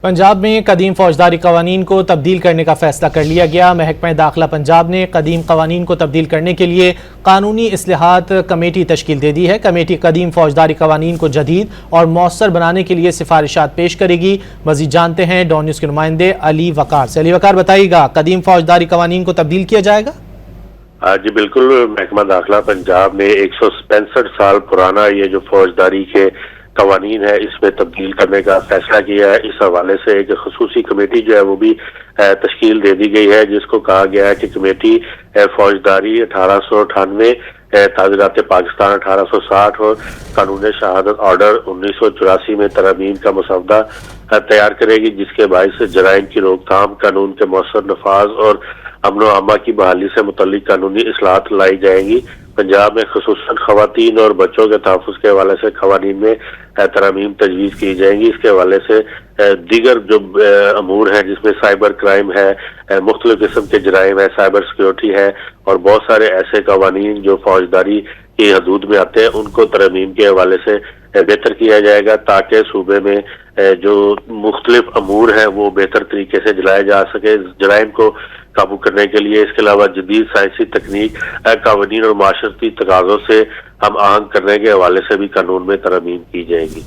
پنجاب میں قدیم فوجداری قوانین کو تبدیل کرنے کا فیصلہ کر لیا گیا۔ محکمہ داخلہ پنجاب نے قدیم قوانین کو تبدیل کرنے کے لیے قانونی اصلاحات کمیٹی تشکیل دے دی ہے۔ کمیٹی قدیم فوجداری قوانین کو جدید اور مؤثر بنانے کے لیے سفارشات پیش کرے گی۔ مزید جانتے ہیں ڈان نیوز کے نمائندے علی وقار سے۔ علی وقار، بتائیے گا قدیم فوجداری قوانین کو تبدیل کیا جائے گا؟ جی بالکل، محکمہ داخلہ پنجاب نے 165 سال پرانا یہ جو فوجداری کے قوانین ہے اس میں تبدیل کرنے کا فیصلہ کیا ہے۔ اس حوالے سے ایک خصوصی کمیٹی جو ہے وہ بھی تشکیل دے دی گئی ہے، جس کو کہا گیا ہے کہ کمیٹی فوجداری 1898، تعزیرات پاکستان 1860 اور قانون شہادت آرڈر 1984 میں ترامیم کا مسودہ تیار کرے گی، جس کے باعث جرائم کی روک تھام، قانون کے مؤثر نفاذ اور امن و امان کی بحالی سے متعلق قانونی اصلاحات لائی جائیں گی۔ پنجاب میں خصوصاً خواتین اور بچوں کے تحفظ کے حوالے سے قوانین میں ترامیم تجویز کی جائیں گی۔ اس کے حوالے سے دیگر جو امور ہیں جس میں سائبر کرائم ہے، مختلف قسم کے جرائم ہے، سائبر سیکیورٹی ہے اور بہت سارے ایسے قوانین جو فوجداری کی حدود میں آتے ہیں، ان کو ترامیم کے حوالے سے بہتر کیا جائے گا تاکہ صوبے میں جو مختلف امور ہیں وہ بہتر طریقے سے جلایا جا سکے جرائم کو قابو کرنے کے لیے۔ اس کے علاوہ جدید سائنسی تکنیک، قوانین اور معاشرتی تقاضوں سے ہم آہنگ کرنے کے حوالے سے بھی قانون میں ترامیم کی جائے گی۔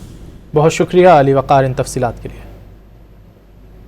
بہت شکریہ علی وقار ان تفصیلات کے لیے۔